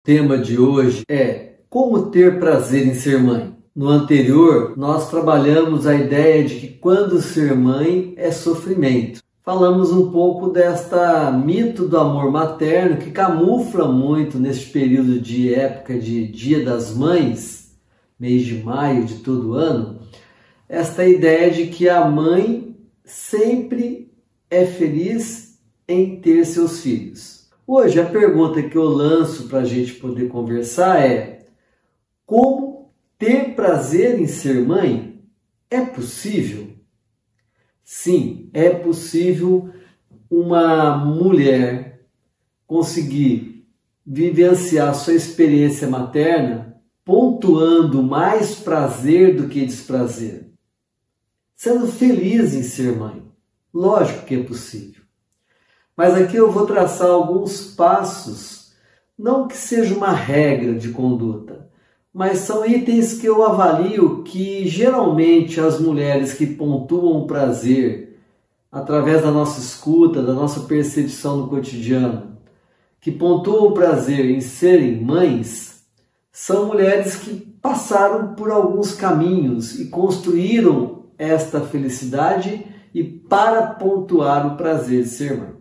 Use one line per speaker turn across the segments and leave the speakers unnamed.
O tema de hoje é como ter prazer em ser mãe. No anterior, nós trabalhamos a ideia de que quando ser mãe é sofrimento. Falamos um pouco desta mito do amor materno que camufla muito neste período de época de Dia das Mães, mês de maio de todo ano, esta ideia de que a mãe sempre é feliz em ter seus filhos. Hoje a pergunta que eu lanço para a gente poder conversar é: como ter prazer em ser mãe? É possível? Sim, é possível uma mulher conseguir vivenciar sua experiência materna pontuando mais prazer do que desprazer, sendo feliz em ser mãe. Lógico que é possível. Mas aqui eu vou traçar alguns passos, não que seja uma regra de conduta, mas são itens que eu avalio que geralmente as mulheres que pontuam o prazer através da nossa escuta, da nossa percepção no cotidiano, que pontuam o prazer em serem mães, são mulheres que passaram por alguns caminhos e construíram esta felicidade e para pontuar o prazer de ser mãe.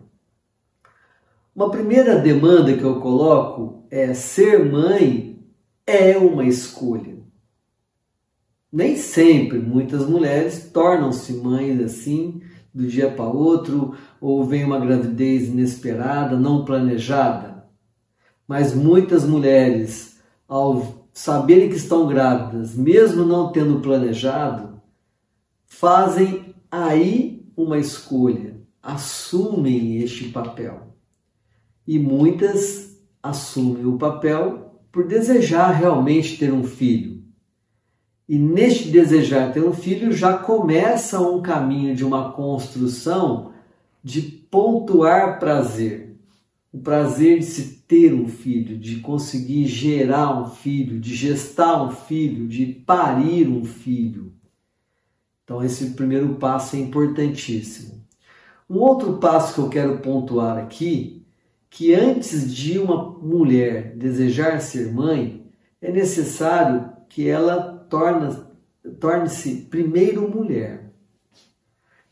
Uma primeira demanda que eu coloco é: ser mãe é uma escolha. Nem sempre, muitas mulheres tornam-se mães assim, do dia para o outro, ou vem uma gravidez inesperada, não planejada. Mas muitas mulheres, ao saberem que estão grávidas, mesmo não tendo planejado, fazem aí uma escolha, assumem este papel. E muitas assumem o papel por desejar realmente ter um filho. E neste desejar ter um filho já começa um caminho de uma construção de pontuar prazer. O prazer de se ter um filho, de conseguir gerar um filho, de gestar um filho, de parir um filho. Então esse primeiro passo é importantíssimo. Um outro passo que eu quero pontuar aqui, que antes de uma mulher desejar ser mãe, é necessário que ela torne-se primeiro mulher.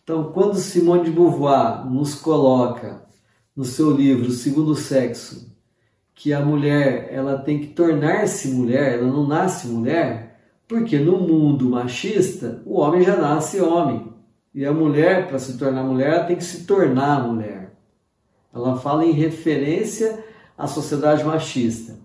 Então, quando Simone de Beauvoir nos coloca no seu livro O Segundo Sexo, que a mulher ela tem que tornar-se mulher, ela não nasce mulher, porque no mundo machista o homem já nasce homem. E a mulher, para se tornar mulher, ela tem que se tornar mulher. Ela fala em referência à sociedade machista.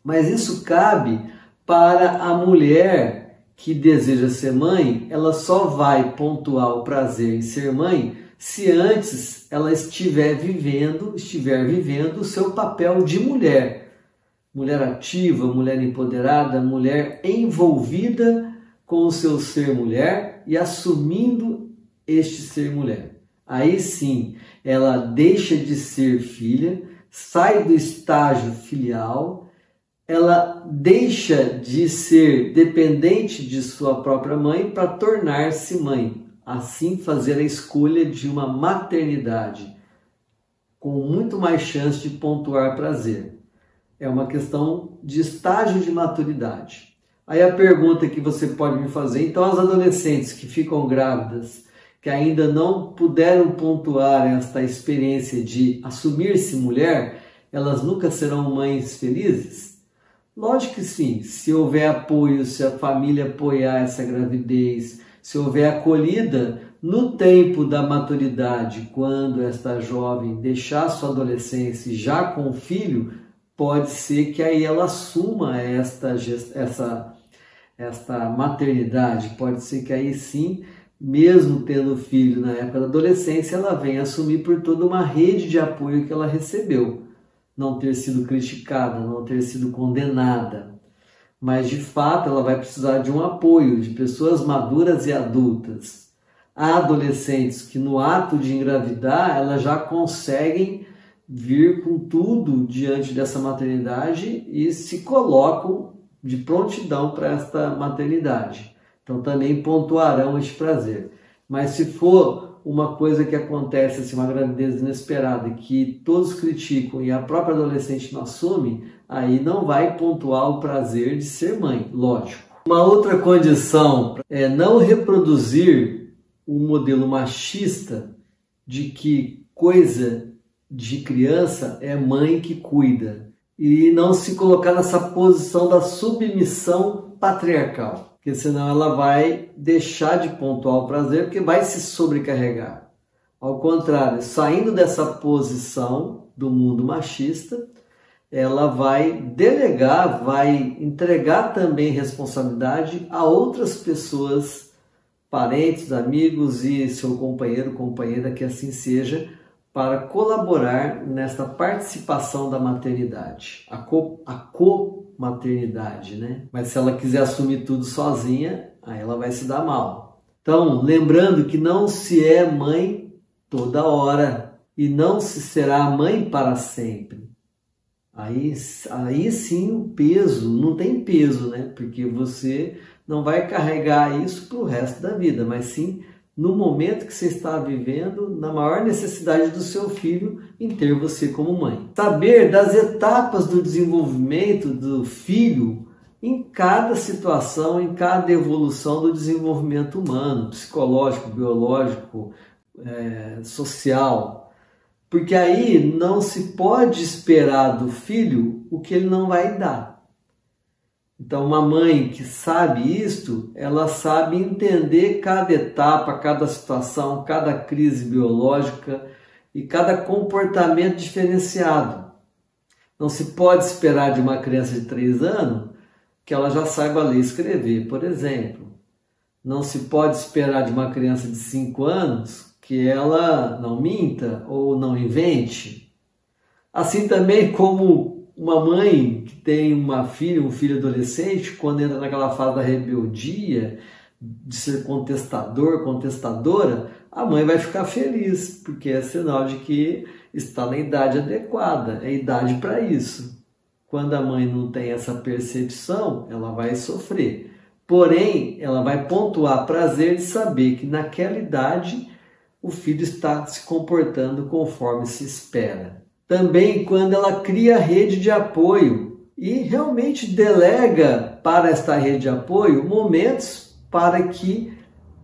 Mas isso cabe para a mulher que deseja ser mãe. Ela só vai pontuar o prazer em ser mãe se antes ela estiver vivendo o seu papel de mulher. Mulher ativa, mulher empoderada, mulher envolvida com o seu ser mulher e assumindo este ser mulher. Aí sim, ela deixa de ser filha, sai do estágio filial, ela deixa de ser dependente de sua própria mãe para tornar-se mãe. Assim, fazer a escolha de uma maternidade, com muito mais chance de pontuar prazer. É uma questão de estágio de maturidade. Aí a pergunta que você pode me fazer: então as adolescentes que ficam grávidas, que ainda não puderam pontuar esta experiência de assumir-se mulher, elas nunca serão mães felizes? Lógico que sim, se houver apoio, se a família apoiar essa gravidez, se houver acolhida no tempo da maturidade, quando esta jovem deixar sua adolescência já com o filho, pode ser que aí ela assuma esta maternidade, pode ser que aí sim, mesmo tendo filho na época da adolescência, ela vem assumir por toda uma rede de apoio que ela recebeu. Não ter sido criticada, não ter sido condenada. Mas, de fato, ela vai precisar de um apoio de pessoas maduras e adultas. Há adolescentes que, no ato de engravidar, elas já conseguem vir com tudo diante dessa maternidade e se colocam de prontidão para esta maternidade. Então também pontuarão este prazer. Mas se for uma coisa que acontece, assim, uma gravidez inesperada, que todos criticam e a própria adolescente não assume, aí não vai pontuar o prazer de ser mãe, lógico. Uma outra condição é não reproduzir o modelo machista de que coisa de criança é mãe que cuida e não se colocar nessa posição da submissão patriarcal, porque senão ela vai deixar de pontuar o prazer, porque vai se sobrecarregar. Ao contrário, saindo dessa posição do mundo machista, ela vai delegar, vai entregar também responsabilidade a outras pessoas, parentes, amigos e seu companheiro, companheira, que assim seja, para colaborar nesta participação da maternidade, a co-maternidade, né? Mas se ela quiser assumir tudo sozinha, aí ela vai se dar mal. Então, lembrando que não se é mãe toda hora e não se será mãe para sempre. Aí sim o peso, não tem peso, né? Porque você não vai carregar isso para o resto da vida, mas sim no momento que você está vivendo, na maior necessidade do seu filho em ter você como mãe. Saber das etapas do desenvolvimento do filho em cada situação, em cada evolução do desenvolvimento humano, psicológico, biológico, social. Porque aí não se pode esperar do filho o que ele não vai dar. Então, uma mãe que sabe isto, ela sabe entender cada etapa, cada situação, cada crise biológica e cada comportamento diferenciado. Não se pode esperar de uma criança de 3 anos que ela já saiba ler e escrever, por exemplo. Não se pode esperar de uma criança de 5 anos que ela não minta ou não invente. Assim também como uma mãe que tem uma filha, um filho adolescente, quando entra naquela fase da rebeldia, de ser contestador, contestadora, a mãe vai ficar feliz, porque é sinal de que está na idade adequada, é idade para isso. Quando a mãe não tem essa percepção, ela vai sofrer. Porém, ela vai pontuar prazer de saber que naquela idade o filho está se comportando conforme se espera. Também quando ela cria rede de apoio e realmente delega para esta rede de apoio momentos para que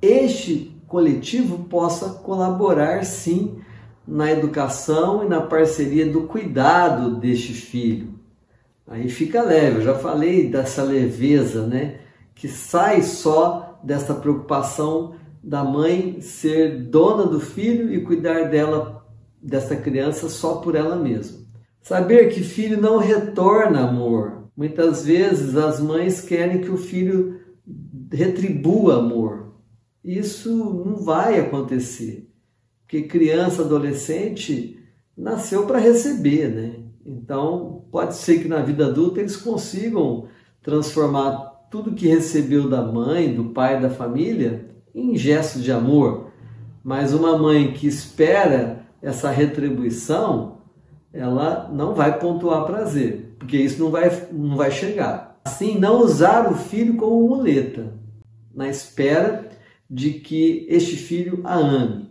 este coletivo possa colaborar sim na educação e na parceria do cuidado deste filho. Aí fica leve, eu já falei dessa leveza, né, que sai só dessa preocupação da mãe ser dona do filho e cuidar dessa criança só por ela mesma. Saber que filho não retorna amor. Muitas vezes as mães querem que o filho retribua amor. Isso não vai acontecer, porque criança, adolescente nasceu para receber, né? Então pode ser que na vida adulta eles consigam transformar tudo que recebeu da mãe, do pai, da família em gestos de amor. Mas uma mãe que espera essa retribuição, ela não vai pontuar prazer, porque isso não vai chegar. Assim, não usar o filho como muleta, na espera de que este filho a ame.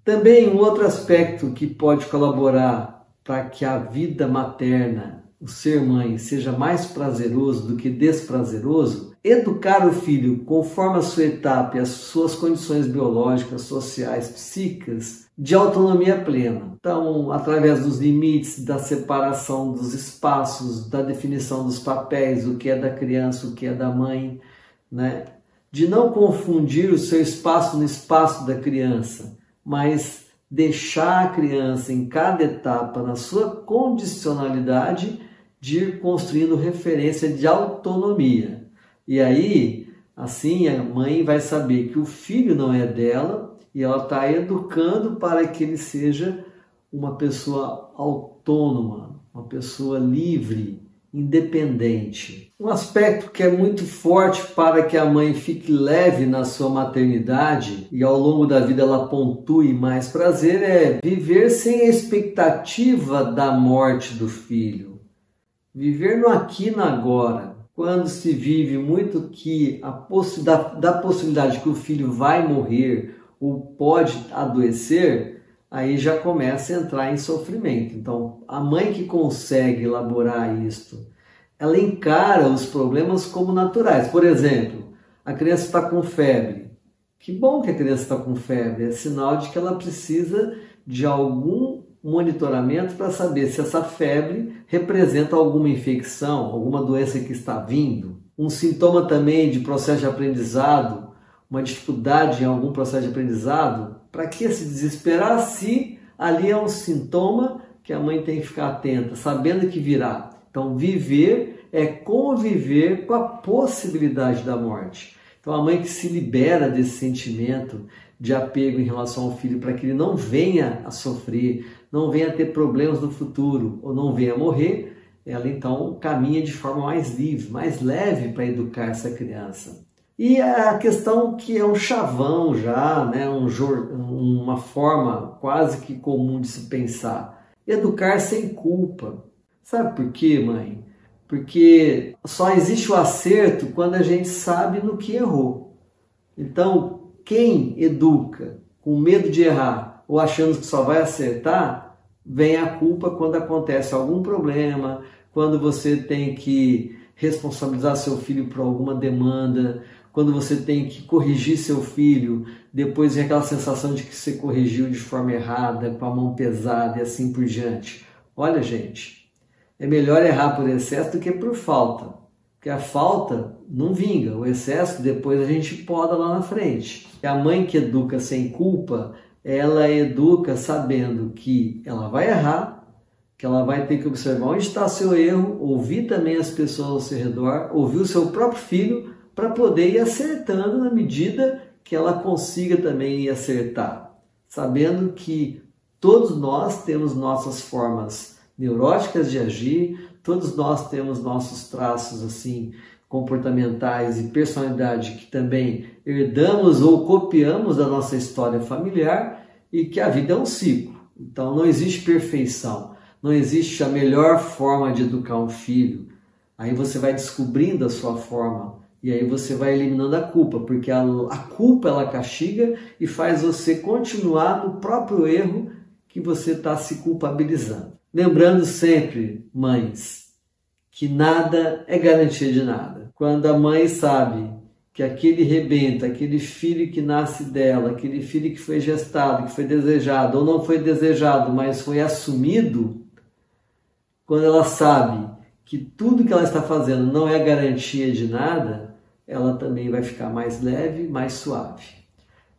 Também um outro aspecto que pode colaborar para que a vida materna, o ser mãe, seja mais prazeroso do que desprazeroso, educar o filho conforme a sua etapa e as suas condições biológicas, sociais, psíquicas, de autonomia plena. Então, através dos limites, da separação dos espaços, da definição dos papéis, o que é da criança, o que é da mãe, né? De não confundir o seu espaço no espaço da criança, mas deixar a criança em cada etapa, na sua condicionalidade, de ir construindo referência de autonomia. E aí, assim, a mãe vai saber que o filho não é dela e ela está educando para que ele seja uma pessoa autônoma, uma pessoa livre, independente. Um aspecto que é muito forte para que a mãe fique leve na sua maternidade e ao longo da vida ela pontue mais prazer é viver sem a expectativa da morte do filho. Viver no aqui e no agora. Quando se vive muito que da possibilidade que o filho vai morrer ou pode adoecer, aí já começa a entrar em sofrimento. Então, a mãe que consegue elaborar isto, ela encara os problemas como naturais. Por exemplo, a criança está com febre. Que bom que a criança está com febre, é sinal de que ela precisa de algum monitoramento para saber se essa febre representa alguma infecção, alguma doença que está vindo. Um sintoma também de processo de aprendizado, uma dificuldade em algum processo de aprendizado, para que se desesperar se ali é um sintoma que a mãe tem que ficar atenta, sabendo que virá. Então, viver é conviver com a possibilidade da morte. Então, a mãe que se libera desse sentimento de apego em relação ao filho para que ele não venha a sofrer, não venha a ter problemas no futuro ou não venha a morrer, ela então caminha de forma mais livre, mais leve para educar essa criança. E a questão que é um chavão já, né? Uma forma quase que comum de se pensar, educar sem culpa. Sabe por quê, mãe? Porque só existe o acerto quando a gente sabe no que errou. Então, quem educa com medo de errar ou achando que só vai acertar, vem a culpa quando acontece algum problema, quando você tem que responsabilizar seu filho por alguma demanda, quando você tem que corrigir seu filho, depois vem aquela sensação de que você corrigiu de forma errada, com a mão pesada e assim por diante. Olha, gente, é melhor errar por excesso do que por falta, porque a falta não vinga, o excesso depois a gente poda lá na frente. E a mãe que educa sem culpa, ela educa sabendo que ela vai errar, que ela vai ter que observar onde está seu erro, ouvir também as pessoas ao seu redor, ouvir o seu próprio filho, para poder ir acertando na medida que ela consiga também ir acertar. Sabendo que todos nós temos nossas formas neuróticas de agir, todos nós temos nossos traços assim comportamentais e personalidade que também herdamos ou copiamos da nossa história familiar e que a vida é um ciclo. Então não existe perfeição, não existe a melhor forma de educar um filho. Aí você vai descobrindo a sua forma e aí você vai eliminando a culpa, porque a culpa ela castiga e faz você continuar no próprio erro que você está se culpabilizando. Lembrando sempre, mães, que nada é garantia de nada. Quando a mãe sabe que aquele rebento, aquele filho que nasce dela, aquele filho que foi gestado, que foi desejado, ou não foi desejado, mas foi assumido, quando ela sabe que tudo que ela está fazendo não é garantia de nada, ela também vai ficar mais leve, mais suave.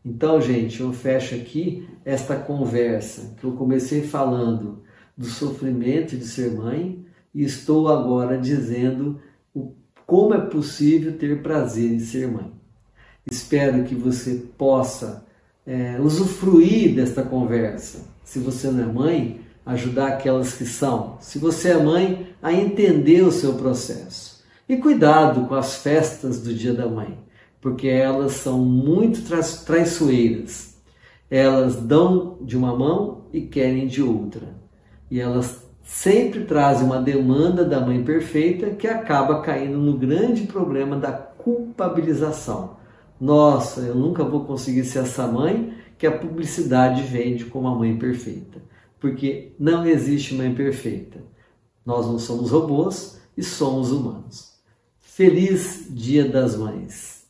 Então, gente, eu fecho aqui esta conversa que eu comecei falando do sofrimento de ser mãe e estou agora dizendo como é possível ter prazer em ser mãe. Espero que você possa usufruir desta conversa. Se você não é mãe, ajudar aquelas que são. Se você é mãe, a entender o seu processo. E cuidado com as festas do Dia da Mãe, porque elas são muito traiçoeiras. Elas dão de uma mão e querem de outra. E elas sempre trazem uma demanda da mãe perfeita que acaba caindo no grande problema da culpabilização. Nossa, eu nunca vou conseguir ser essa mãe que a publicidade vende como a mãe perfeita. Porque não existe mãe perfeita. Nós não somos robôs e somos humanos. Feliz Dia das Mães!